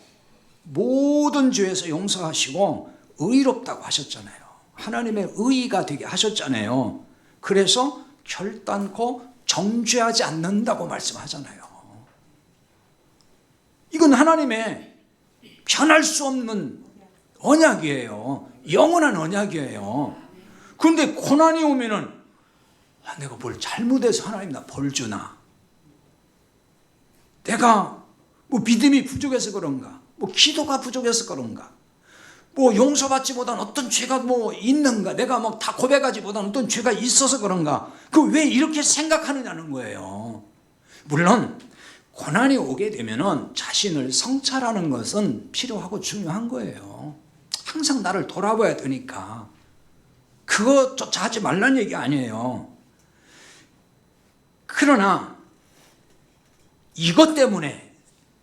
모든 죄에서 용서하시고 의롭다고 하셨잖아요. 하나님의 의의가 되게 하셨잖아요. 그래서 결단코 정죄하지 않는다고 말씀하잖아요. 이건 하나님의 변할 수 없는 언약이에요. 영원한 언약이에요. 그런데 고난이 오면은 내가 뭘 잘못해서 하나님 나 벌 주나? 내가 뭐 믿음이 부족해서 그런가? 뭐 기도가 부족해서 그런가? 뭐 용서받지 못한 어떤 죄가 뭐 있는가? 내가 막 다 고백하지 못한 어떤 죄가 있어서 그런가? 그 왜 이렇게 생각하느냐는 거예요. 물론 고난이 오게 되면은 자신을 성찰하는 것은 필요하고 중요한 거예요. 항상 나를 돌아봐야 되니까. 그것조차 하지 말라는 얘기 아니에요. 그러나 이것 때문에,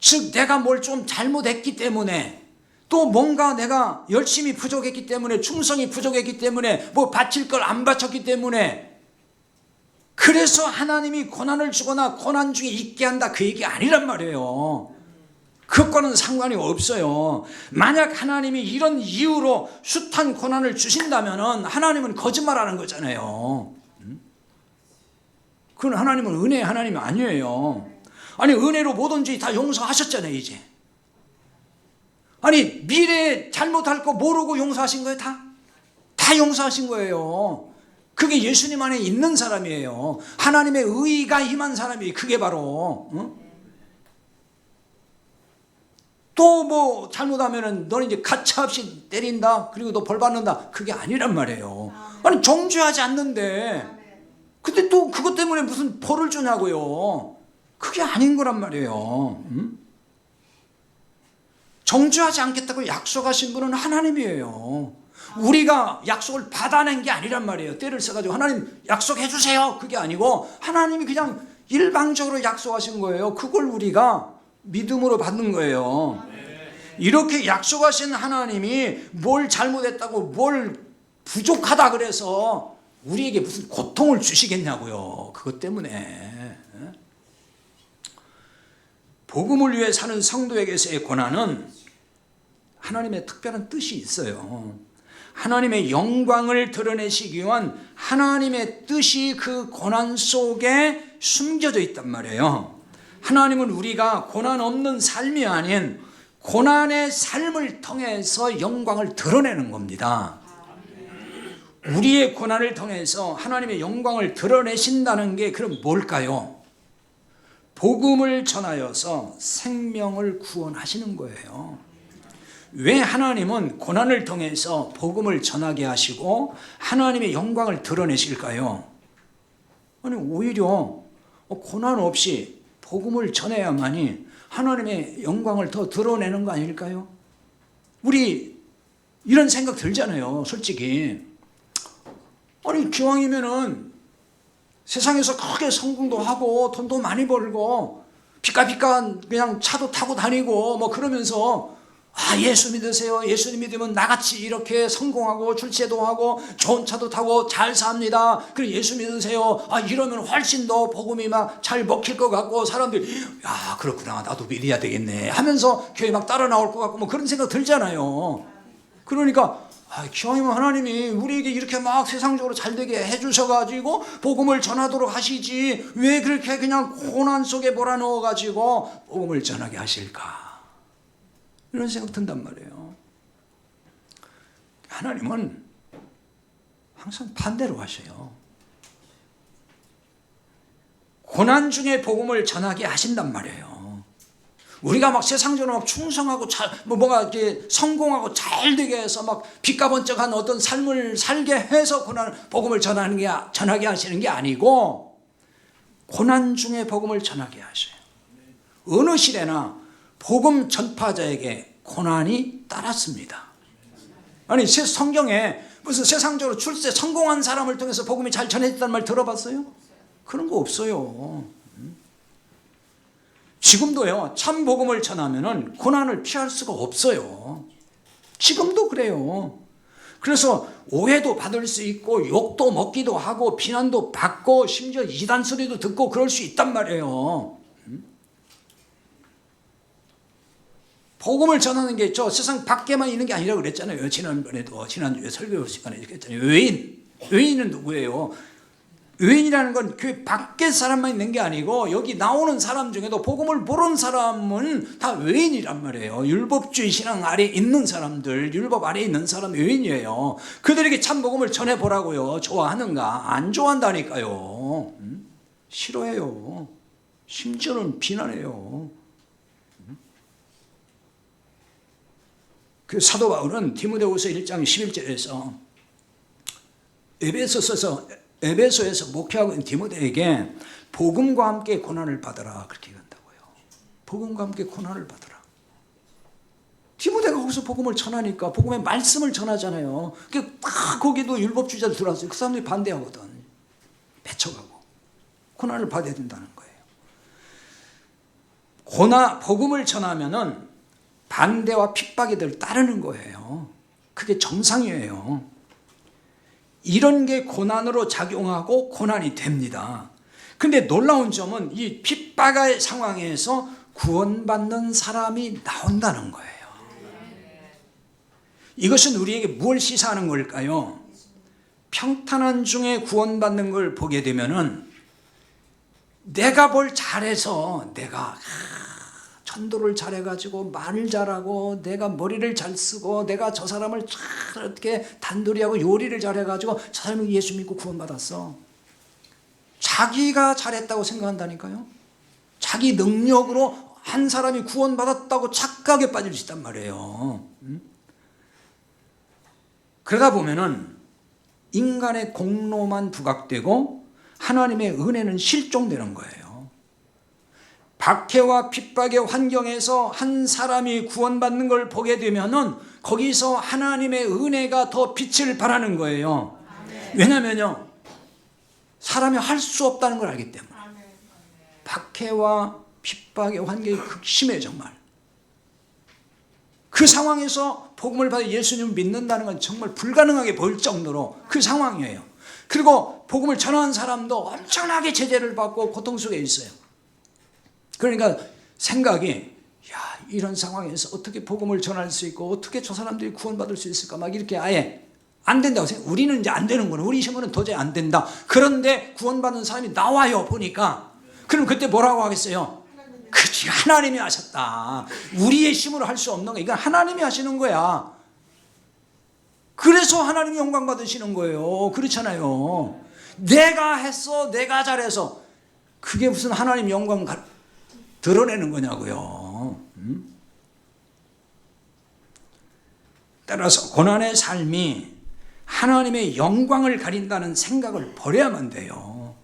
즉 내가 뭘 좀 잘못했기 때문에, 또 뭔가 내가 열심히 부족했기 때문에, 충성이 부족했기 때문에, 뭐 바칠 걸 안 바쳤기 때문에, 그래서 하나님이 고난을 주거나 고난 중에 있게 한다, 그 얘기 아니란 말이에요. 그것과는 상관이 없어요. 만약 하나님이 이런 이유로 숱한 고난을 주신다면 하나님은 거짓말하는 거잖아요. 그건 하나님은 은혜의 하나님이 아니에요. 아니 은혜로 모든 죄 다 용서하셨잖아요. 이제 아니 미래에 잘못할 거 모르고 용서하신 거예요. 다 용서하신 거예요. 그게 예수님 안에 있는 사람이에요. 하나님의 의의가 임한 사람이 그게 바로 또 뭐 잘못하면은 너는 이제 가차없이 때린다 그리고 너 벌 받는다 그게 아니란 말이에요. 아니 정죄하지 않는데 근데 또 그것 때문에 무슨 벌을 주냐고요. 그게 아닌 거란 말이에요. 정죄하지 않겠다고 약속하신 분은 하나님이에요. 우리가 약속을 받아낸 게 아니란 말이에요. 때를 써가지고 하나님 약속해 주세요 그게 아니고 하나님이 그냥 일방적으로 약속하신 거예요. 그걸 우리가 믿음으로 받는 거예요. 이렇게 약속하신 하나님이 뭘 잘못했다고 뭘 부족하다 그래서 우리에게 무슨 고통을 주시겠냐고요. 그것 때문에 복음을 위해 사는 성도에게서의 고난은 하나님의 특별한 뜻이 있어요. 하나님의 영광을 드러내시기 위한 하나님의 뜻이 그 고난 속에 숨겨져 있단 말이에요. 하나님은 우리가 고난 없는 삶이 아닌 고난의 삶을 통해서 영광을 드러내는 겁니다. 우리의 고난을 통해서 하나님의 영광을 드러내신다는 게 그럼 뭘까요? 복음을 전하여서 생명을 구원하시는 거예요. 왜 하나님은 고난을 통해서 복음을 전하게 하시고 하나님의 영광을 드러내실까요? 아니 오히려 고난 없이 복음을 전해야만이 하나님의 영광을 더 드러내는 거 아닐까요? 우리 이런 생각 들잖아요. 솔직히 아니 기왕이면은 세상에서 크게 성공도 하고 돈도 많이 벌고 비까비까 그냥 차도 타고 다니고 뭐 그러면서 예수 믿으세요. 예수님 믿으면 나같이 이렇게 성공하고 출세도 하고 좋은 차도 타고 잘 삽니다. 그래 예수 믿으세요. 이러면 훨씬 더 복음이 막 잘 먹힐 것 같고 사람들이 야 그렇구나 나도 믿어야 되겠네 하면서 교회 막 따라 나올 것 같고 뭐 그런 생각 들잖아요. 그러니까 기왕이면 하나님이 우리에게 이렇게 막 세상적으로 잘 되게 해주셔가지고 복음을 전하도록 하시지 왜 그렇게 그냥 고난 속에 몰아넣어가지고 복음을 전하게 하실까? 이런 생각 든단 말이에요. 하나님은 항상 반대로 하셔요. 고난 중에 복음을 전하게 하신단 말이에요. 우리가 막 세상적으로 막 충성하고 뭐가 이렇게 성공하고 잘 되게 해서 막 빛가번쩍한 어떤 삶을 살게 해서 복음을 전하게 하시는 게 아니고 고난 중에 복음을 전하게 하셔요. 어느 시대나 복음 전파자에게 고난이 따랐습니다. 아니 성경에 무슨 세상적으로 출세 성공한 사람을 통해서 복음이 잘 전해졌다는 말 들어봤어요? 그런 거 없어요. 지금도요, 참 복음을 전하면은 고난을 피할 수가 없어요. 지금도 그래요. 그래서 오해도 받을 수 있고 욕도 먹기도 하고 비난도 받고 심지어 이단 소리도 듣고 그럴 수 있단 말이에요. 복음을 전하는 게 세상 밖에만 있는 게 아니라고 그랬잖아요. 지난주에 설교 시간에 얘기했잖아요. 외인은 누구예요? 외인이라는 건 교회 밖에 사람만 있는 게 아니고 여기 나오는 사람 중에도 복음을 모르는 사람은 다 외인이란 말이에요. 율법주의 신앙 아래에 있는 사람들, 율법 아래에 있는 사람 외인이에요. 그들에게 참 복음을 전해보라고요. 좋아하는가? 안 좋아한다니까요. 싫어해요. 심지어는 비난해요. 그 사도 바울은 디모데후서 1장 11절에서 에베소에서 목회하고 있는 디모데에게 복음과 함께 고난을 받아라 그렇게 얘기한다고요. 복음과 함께 고난을 받아라. 디모데가 거기서 복음을 전하니까 복음의 말씀을 전하잖아요. 딱 거기도 율법주의자들 들어왔어요. 그 사람들이 반대하거든. 배척하고 고난을 받아야 된다는 거예요. 복음을 전하면은 반대와 핍박이 늘 따르는 거예요. 그게 정상이에요. 이런 게 고난으로 작용하고 고난이 됩니다. 근데 놀라운 점은 이 핍박의 상황에서 구원받는 사람이 나온다는 거예요. 이것은 우리에게 뭘 시사하는 걸까요? 평탄한 중에 구원받는 걸 보게 되면은 내가 뭘 잘해서 내가 전도를 잘해가지고 말을 잘하고 내가 머리를 잘 쓰고 내가 저 사람을 잘 어떻게 단도리하고 요리를 잘해가지고 저 사람이 예수 믿고 구원받았어. 자기가 잘했다고 생각한다니까요. 자기 능력으로 한 사람이 구원받았다고 착각에 빠질 수 있단 말이에요. 그러다 보면은 인간의 공로만 부각되고 하나님의 은혜는 실종되는 거예요. 박해와 핍박의 환경에서 한 사람이 구원받는 걸 보게 되면은 거기서 하나님의 은혜가 더 빛을 발하는 거예요. 왜냐면요, 사람이 할 수 없다는 걸 알기 때문에. 박해와 핍박의 환경이 극심해 정말. 그 상황에서 복음을 받아 예수님을 믿는다는 건 정말 불가능하게 보일 정도로 그 상황이에요. 그리고 복음을 전하는 사람도 엄청나게 제재를 받고 고통 속에 있어요. 그러니까 생각이 이런 상황에서 어떻게 복음을 전할 수 있고 어떻게 저 사람들이 구원받을 수 있을까 막 이렇게 아예 안 된다고 생각. 우리는 이제 안 되는구나. 우리 힘으로는 도저히 안 된다. 그런데 구원받는 사람이 나와요 보니까. 그럼 그때 뭐라고 하겠어요? 그치, 하나님이 하셨다. 우리의 힘으로 할 수 없는 거. 이건 하나님이 하시는 거야. 그래서 하나님이 영광 받으시는 거예요. 그렇잖아요. 내가 했어, 내가 잘해서. 그게 무슨 하나님 영광 드러내는 거냐고요. 따라서 고난의 삶이 하나님의 영광을 가린다는 생각을 버려야만 돼요.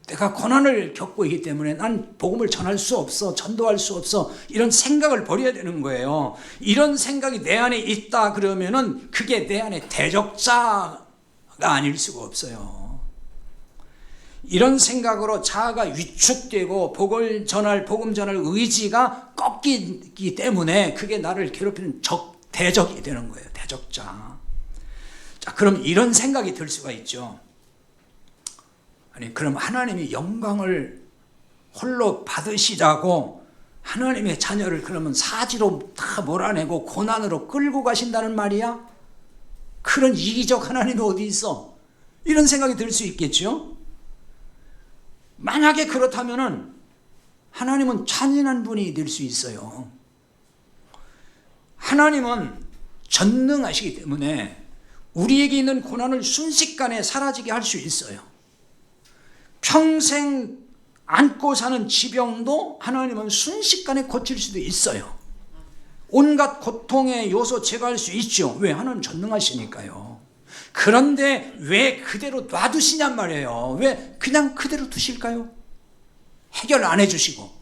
내가 고난을 겪고 있기 때문에 난 복음을 전할 수 없어, 전도할 수 없어, 이런 생각을 버려야 되는 거예요. 이런 생각이 내 안에 있다 그러면은 그게 내 안에 대적자가 아닐 수가 없어요. 이런 생각으로 자아가 위축되고 복음 전할 의지가 꺾이기 때문에 그게 나를 괴롭히는 대적이 되는 거예요. 대적자. 자, 그럼 이런 생각이 들 수가 있죠. 아니, 그럼 하나님이 영광을 홀로 받으시자고 하나님의 자녀를 그러면 사지로 다 몰아내고 고난으로 끌고 가신다는 말이야? 그런 이기적 하나님이 어디 있어? 이런 생각이 들 수 있겠죠. 만약에 그렇다면은 하나님은 잔인한 분이 될 수 있어요. 하나님은 전능하시기 때문에 우리에게 있는 고난을 순식간에 사라지게 할 수 있어요. 평생 안고 사는 지병도 하나님은 순식간에 고칠 수도 있어요. 온갖 고통의 요소 제거할 수 있죠. 왜? 하나님 전능하시니까요. 그런데 왜 그대로 놔두시냔 말이에요. 왜 그냥 그대로 두실까요? 해결 안 해주시고.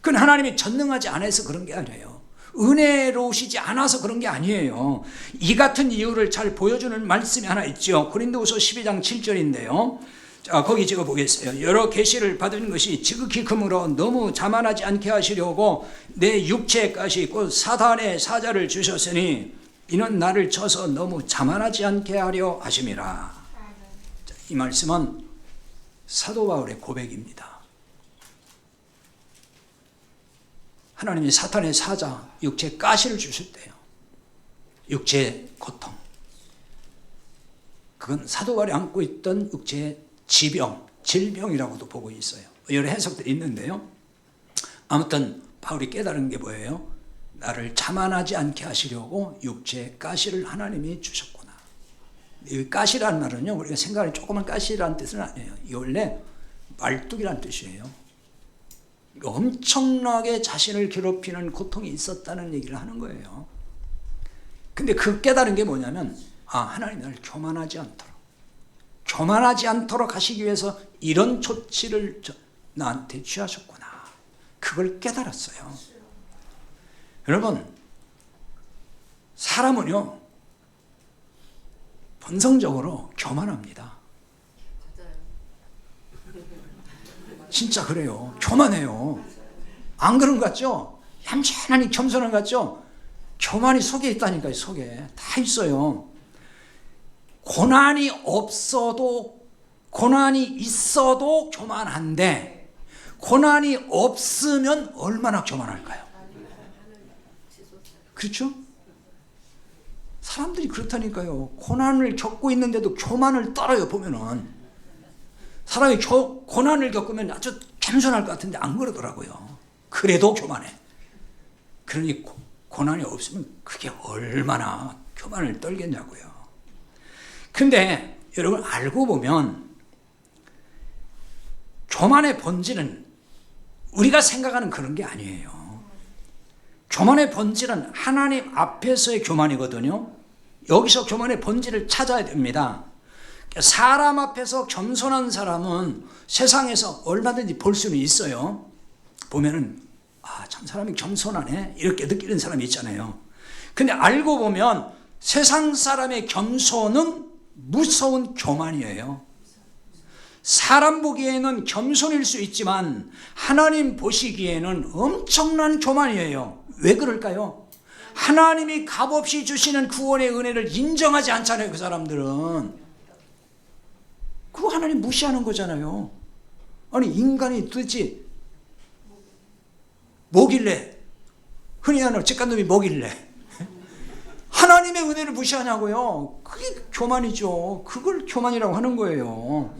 그건 하나님이 전능하지 않아서 그런 게 아니에요. 은혜로우시지 않아서 그런 게 아니에요. 이 같은 이유를 잘 보여주는 말씀이 하나 있죠. 고린도후서 12장 7절인데요. 자, 거기 제가 보겠어요. 여러 계시를 받은 것이 지극히 크므로 너무 자만하지 않게 하시려고 내 육체의 가시 곧 사단의 사자를 주셨으니 이는 나를 쳐서 너무 자만하지 않게 하려 하심이라. 자, 이 말씀은 사도 바울의 고백입니다. 하나님이 사탄의 사자, 육체의 가시를 주셨대요. 육체의 고통. 그건 사도 바울이 안고 있던 육체의 지병, 질병이라고도 보고 있어요. 여러 해석들이 있는데요. 아무튼 바울이 깨달은 게 뭐예요? 나를 자만하지 않게 하시려고 육체의 가시를 하나님이 주셨구나. 이 가시라는 말은요, 우리가 생각하는 조그만 가시라는 뜻은 아니에요. 이 원래 말뚝이라는 뜻이에요. 엄청나게 자신을 괴롭히는 고통이 있었다는 얘기를 하는 거예요. 근데 그 깨달은 게 뭐냐면, 하나님이 나를 교만하지 않도록 하시기 위해서 이런 조치를 나한테 취하셨구나. 그걸 깨달았어요. 여러분, 사람은요, 본성적으로 교만합니다. 진짜 그래요. 교만해요. 안 그런 것 같죠? 얌전하니 겸손한 것 같죠? 교만이 속에 있다니까요. 속에 다 있어요. 고난이 있어도 교만한데 고난이 없으면 얼마나 교만할까요? 그렇죠? 사람들이 그렇다니까요. 고난을 겪고 있는데도 교만을 떨어요. 보면은 사람이 고난을 겪으면 아주 겸손할 것 같은데 안 그러더라고요. 그래도 교만해. 그러니 고난이 없으면 그게 얼마나 교만을 떨겠냐고요. 근데 여러분 알고 보면 교만의 본질은 우리가 생각하는 그런 게 아니에요. 교만의 본질은 하나님 앞에서의 교만이거든요. 여기서 교만의 본질을 찾아야 됩니다. 사람 앞에서 겸손한 사람은 세상에서 얼마든지 볼 수는 있어요. 보면은 참 사람이 겸손하네 이렇게 느끼는 사람이 있잖아요. 근데 알고 보면 세상 사람의 겸손은 무서운 교만이에요. 사람 보기에는 겸손일 수 있지만 하나님 보시기에는 엄청난 교만이에요. 왜 그럴까요? 하나님이 값없이 주시는 구원의 은혜를 인정하지 않잖아요. 그 사람들은. 그거 하나님 무시하는 거잖아요. 아니 인간이 도대체 뭐길래, 흔히 하는 찌깐놈이 뭐길래 하나님의 은혜를 무시하냐고요. 그게 교만이죠. 그걸 교만이라고 하는 거예요.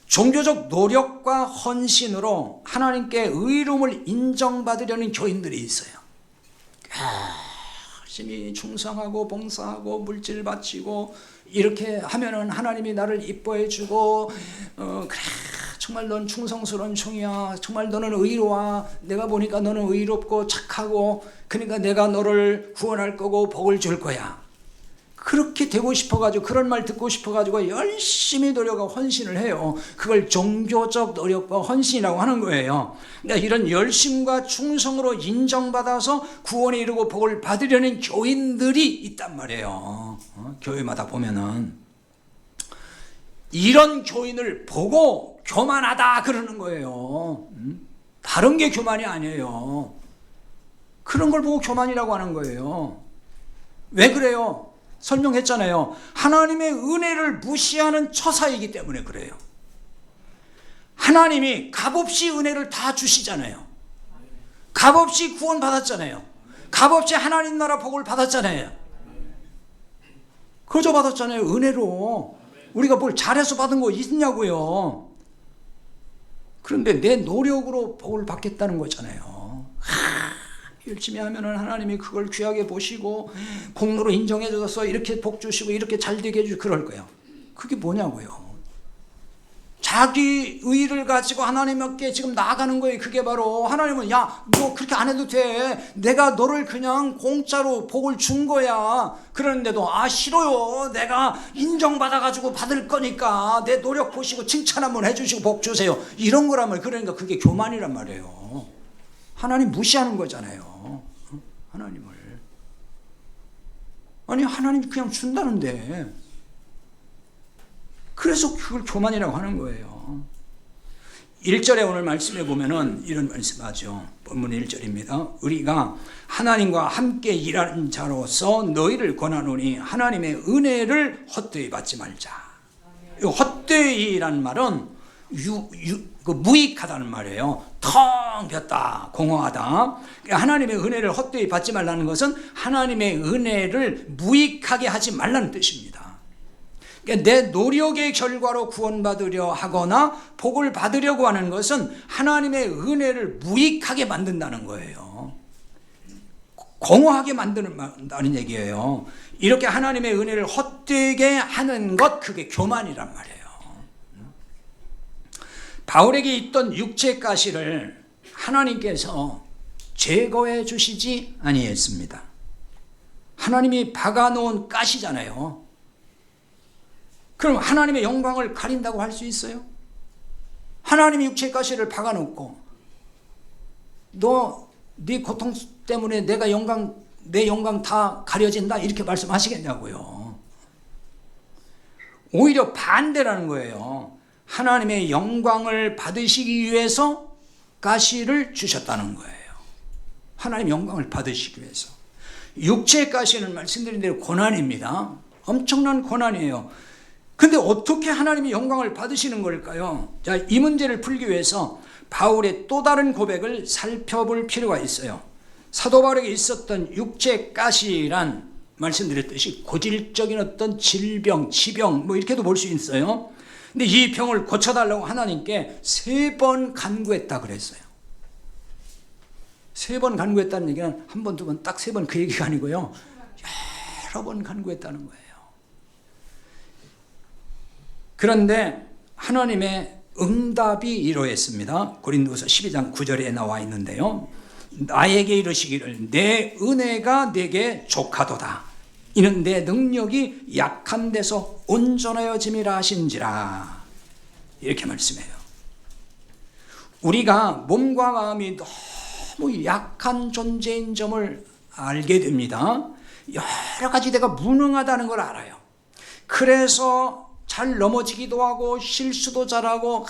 종교적 노력과 헌신으로 하나님께 의로움을 인정받으려는 교인들이 있어요. 열심히 충성하고 봉사하고 물질 바치고 이렇게 하면은 하나님이 나를 이뻐해 주고 그래 정말 넌 충성스러운 종이야. 정말 너는 의로워. 내가 보니까 너는 의롭고 착하고 그러니까 내가 너를 구원할 거고 복을 줄 거야. 그렇게 되고 싶어가지고 그런 말 듣고 싶어가지고 열심히 노력하고 헌신을 해요. 그걸 종교적 노력과 헌신이라고 하는 거예요. 그러니까 이런 열심과 충성으로 인정받아서 구원에 이르고 복을 받으려는 교인들이 있단 말이에요. 교회마다 보면은 이런 교인을 보고 교만하다 그러는 거예요. 다른 게 교만이 아니에요. 그런 걸 보고 교만이라고 하는 거예요. 왜 그래요? 설명했잖아요. 하나님의 은혜를 무시하는 처사이기 때문에 그래요. 하나님이 값없이 은혜를 다 주시잖아요. 값없이 구원 받았잖아요. 값없이 하나님 나라 복을 받았잖아요. 거저 받았잖아요. 은혜로. 우리가 뭘 잘해서 받은 거 있냐고요. 그런데 내 노력으로 복을 받겠다는 거잖아요. 열심히 하면은 하나님이 그걸 귀하게 보시고 공로로 인정해 줘서 이렇게 복 주시고 이렇게 잘 되게 해주고 그럴 거예요. 그게 뭐냐고요. 자기 의를 가지고 하나님께 지금 나아가는 거예요. 그게 바로 하나님은 야, 너 그렇게 안 해도 돼. 내가 너를 그냥 공짜로 복을 준 거야. 그러는데도 아 싫어요. 내가 인정받아가지고 받을 거니까 내 노력 보시고 칭찬 한번 해주시고 복 주세요. 이런 거라면 그러니까 그게 교만이란 말이에요. 하나님 무시하는 거잖아요. 하나님을. 아니 하나님 그냥 준다는데 그래서 그걸 교만이라고 하는 거예요. 1절에 오늘 말씀해 보면은 이런 말씀하죠. 본문 1절입니다. 우리가 하나님과 함께 일하는 자로서 너희를 권하노니 하나님의 은혜를 헛되이 받지 말자. 이 헛되이라는 말은 무익하다는 말이에요. 텅 빈다, 공허하다. 하나님의 은혜를 헛되이 받지 말라는 것은 하나님의 은혜를 무익하게 하지 말라는 뜻입니다. 내 노력의 결과로 구원받으려 하거나 복을 받으려고 하는 것은 하나님의 은혜를 무익하게 만든다는 거예요. 공허하게 만든다는 얘기예요. 이렇게 하나님의 은혜를 헛되게 하는 것, 그게 교만이란 말이에요. 바울에게 있던 육체 가시를 하나님께서 제거해 주시지 아니했습니다. 하나님이 박아놓은 가시잖아요. 그럼 하나님의 영광을 가린다고 할 수 있어요? 하나님이 육체 가시를 박아놓고 너 네 고통 때문에 내 영광 다 가려진다 이렇게 말씀하시겠냐고요. 오히려 반대라는 거예요. 하나님의 영광을 받으시기 위해서 가시를 주셨다는 거예요. 하나님의 영광을 받으시기 위해서. 육체의 가시는 말씀드린 대로 고난입니다. 엄청난 고난이에요. 근데 어떻게 하나님의 영광을 받으시는 걸까요? 자, 이 문제를 풀기 위해서 바울의 또 다른 고백을 살펴볼 필요가 있어요. 사도 바울에게 있었던 육체 가시란 말씀드렸듯이 고질적인 어떤 질병, 지병 뭐 이렇게도 볼 수 있어요. 근데 이 병을 고쳐달라고 하나님께 3번 간구했다 그랬어요. 3번 간구했다는 얘기는 한 번, 두 번, 딱 3번 그 얘기가 아니고요. 여러 번 간구했다는 거예요. 그런데 하나님의 응답이 이러했습니다. 고린도서 12장 9절에 나와 있는데요. 나에게 이르시기를 내 은혜가 내게 족하도다. 이는 내 능력이 약한 데서 온전하여짐이라 하신지라. 이렇게 말씀해요. 우리가 몸과 마음이 너무 약한 존재인 점을 알게 됩니다. 여러 가지 내가 무능하다는 걸 알아요. 그래서 잘 넘어지기도 하고 실수도 잘하고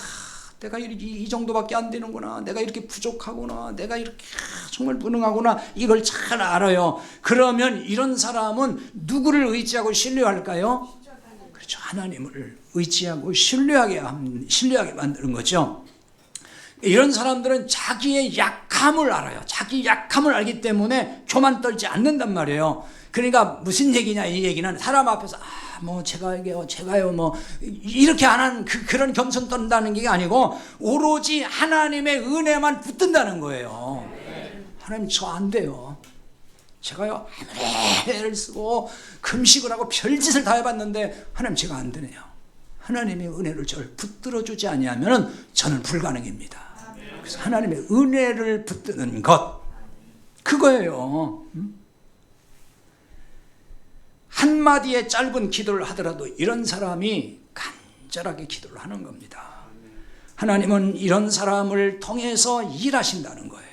내가 이 정도밖에 안 되는구나, 내가 이렇게 부족하구나, 내가 이렇게 정말 무능하구나, 이걸 잘 알아요. 그러면 이런 사람은 누구를 의지하고 신뢰할까요? 그렇죠. 하나님을 의지하고 신뢰하게 만드는 거죠. 이런 사람들은 자기의 약함을 알아요. 자기 약함을 알기 때문에 교만 떨지 않는단 말이에요. 그러니까 무슨 얘기냐, 이 얘기는 사람 앞에서 제가요 뭐 이렇게 안 한 그런 겸손 떤다는 게 아니고 오로지 하나님의 은혜만 붙든다는 거예요. 하나님 저 안 돼요. 제가요 아무리 애를 쓰고 금식을 하고 별짓을 다 해봤는데 하나님 제가 안 되네요. 하나님의 은혜를 저를 붙들어 주지 아니하면 저는 불가능입니다. 그래서 하나님의 은혜를 붙드는 것, 그거예요. 한마디의 짧은 기도를 하더라도 이런 사람이 간절하게 기도를 하는 겁니다. 하나님은 이런 사람을 통해서 일하신다는 거예요.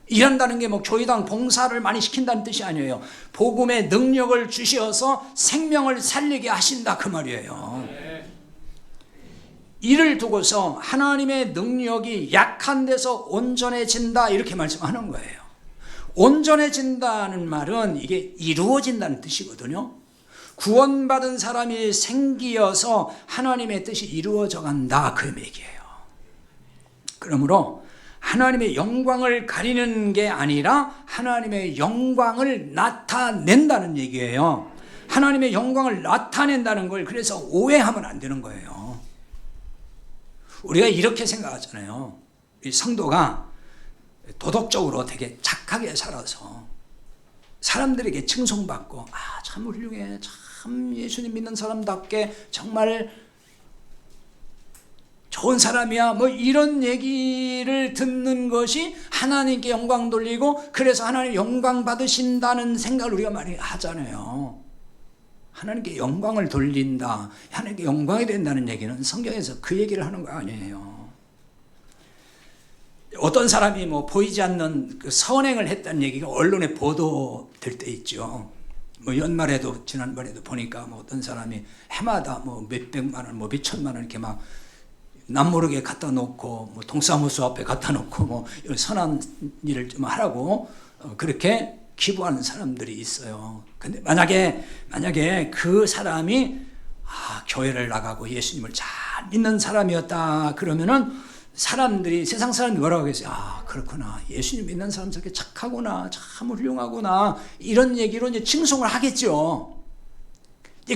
일한다는 게 뭐 교회당 봉사를 많이 시킨다는 뜻이 아니에요. 복음의 능력을 주셔서 생명을 살리게 하신다 그 말이에요. 이를 두고서 하나님의 능력이 약한 데서 온전해진다 이렇게 말씀하는 거예요. 온전해진다는 말은 이게 이루어진다는 뜻이거든요. 구원받은 사람이 생기어서 하나님의 뜻이 이루어져 간다 그 얘기예요. 그러므로 하나님의 영광을 가리는 게 아니라 하나님의 영광을 나타낸다는 얘기예요. 하나님의 영광을 나타낸다는 걸 그래서 오해하면 안 되는 거예요. 우리가 이렇게 생각하잖아요. 이 성도가 도덕적으로 되게 착하게 살아서 사람들에게 칭송받고 참 훌륭해, 참 예수님 믿는 사람답게 정말 좋은 사람이야 뭐 이런 얘기를 듣는 것이 하나님께 영광 돌리고 그래서 하나님 영광 받으신다는 생각을 우리가 많이 하잖아요. 하나님께 영광을 돌린다, 하나님께 영광이 된다는 얘기는 성경에서 그 얘기를 하는 거 아니에요. 어떤 사람이 뭐 보이지 않는 그 선행을 했다는 얘기가 언론에 보도될 때 있죠. 뭐 연말에도 지난번에도 보니까 뭐 어떤 사람이 해마다 뭐 몇백만 원, 뭐 몇천만 원 이렇게 막 남모르게 갖다 놓고 뭐 동사무소 앞에 갖다 놓고 뭐 이런 선한 일을 좀 하라고 그렇게 기부하는 사람들이 있어요. 근데 만약에 그 사람이 교회를 나가고 예수님을 잘 믿는 사람이었다 그러면은 사람들이 세상 사람들이 뭐라고 하겠어요? 그렇구나. 예수님 믿는 사람 저렇게 착하구나. 참 훌륭하구나. 이런 얘기로 이제 칭송을 하겠죠.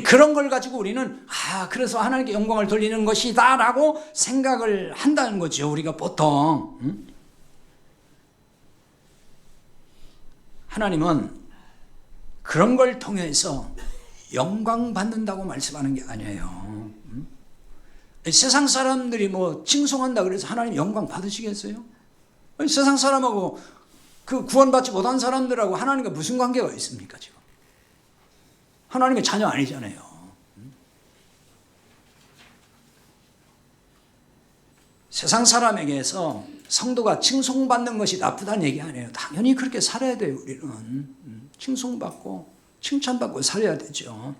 그런 걸 가지고 우리는 그래서 하나님께 영광을 돌리는 것이다 라고 생각을 한다는 거죠. 우리가 보통. 하나님은 그런 걸 통해서 영광 받는다고 말씀하는 게 아니에요. 세상 사람들이 뭐 칭송한다 그래서 하나님 영광 받으시겠어요? 세상 사람하고 그 구원받지 못한 사람들하고 하나님과 무슨 관계가 있습니까 지금? 하나님의 자녀 아니잖아요. 세상 사람에게서 성도가 칭송받는 것이 나쁘다는 얘기 아니에요. 당연히 그렇게 살아야 돼요. 우리는 칭송받고 칭찬받고 살아야 되죠.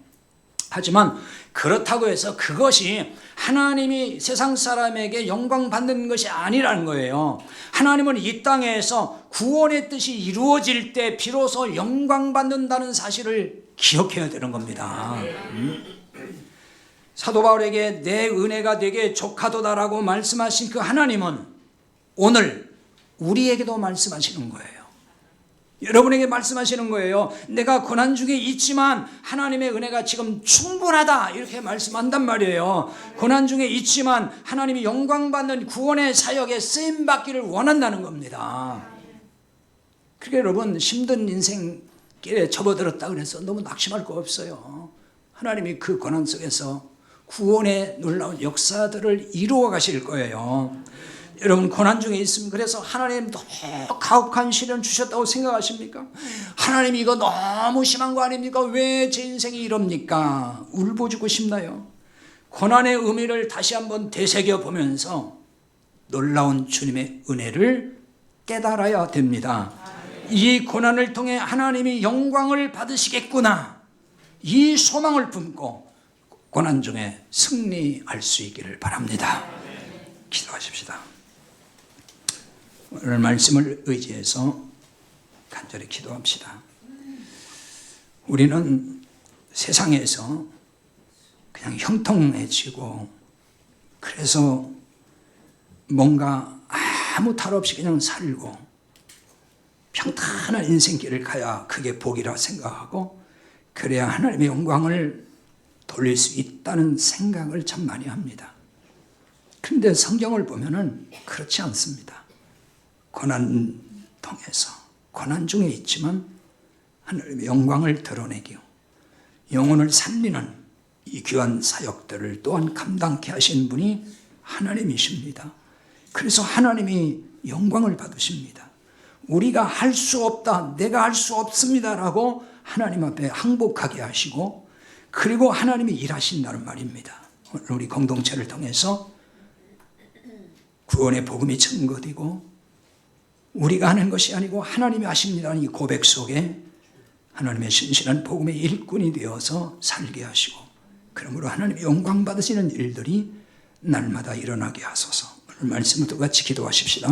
하지만 그렇다고 해서 그것이 하나님이 세상 사람에게 영광 받는 것이 아니라는 거예요. 하나님은 이 땅에서 구원의 뜻이 이루어질 때 비로소 영광 받는다는 사실을 기억해야 되는 겁니다. 사도 바울에게 내 은혜가 되게 족하도다라고 말씀하신 그 하나님은 오늘 우리에게도 말씀하시는 거예요. 여러분에게 말씀하시는 거예요. 내가 고난 중에 있지만 하나님의 은혜가 지금 충분하다 이렇게 말씀한단 말이에요. 고난 중에 있지만 하나님이 영광받는 구원의 사역에 쓰임받기를 원한다는 겁니다. 그러니까 여러분 힘든 인생길에 접어들었다 그래서 너무 낙심할 거 없어요. 하나님이 그 고난 속에서 구원의 놀라운 역사들을 이루어 가실 거예요. 여러분 고난 중에 있으면 그래서 하나님 너무 가혹한 시련 주셨다고 생각하십니까? 하나님 이거 너무 심한 거 아닙니까? 왜 제 인생이 이럽니까? 울부짖고 싶나요? 고난의 의미를 다시 한번 되새겨 보면서 놀라운 주님의 은혜를 깨달아야 됩니다. 이 고난을 통해 하나님이 영광을 받으시겠구나. 이 소망을 품고 고난 중에 승리할 수 있기를 바랍니다. 기도하십시다. 오늘 말씀을 의지해서 간절히 기도합시다. 우리는 세상에서 그냥 형통해지고 그래서 뭔가 아무 탈 없이 그냥 살고 평탄한 인생길을 가야 그게 복이라 생각하고 그래야 하나님의 영광을 돌릴 수 있다는 생각을 참 많이 합니다. 그런데 성경을 보면은 그렇지 않습니다. 고난 통해서 고난 중에 있지만 하나님의 영광을 드러내기요 영혼을 살리는 이 귀한 사역들을 또한 감당케 하신 분이 하나님이십니다. 그래서 하나님이 영광을 받으십니다. 우리가 할 수 없다, 내가 할 수 없습니다라고 하나님 앞에 항복하게 하시고 그리고 하나님이 일하신다는 말입니다. 오늘 우리 공동체를 통해서 구원의 복음이 증거되고 우리가 하는 것이 아니고 하나님이 하십니다는 이 고백 속에 하나님의 신실한 복음의 일꾼이 되어서 살게 하시고 그러므로 하나님의 영광 받으시는 일들이 날마다 일어나게 하소서. 오늘 말씀을 또 같이 기도하십시다.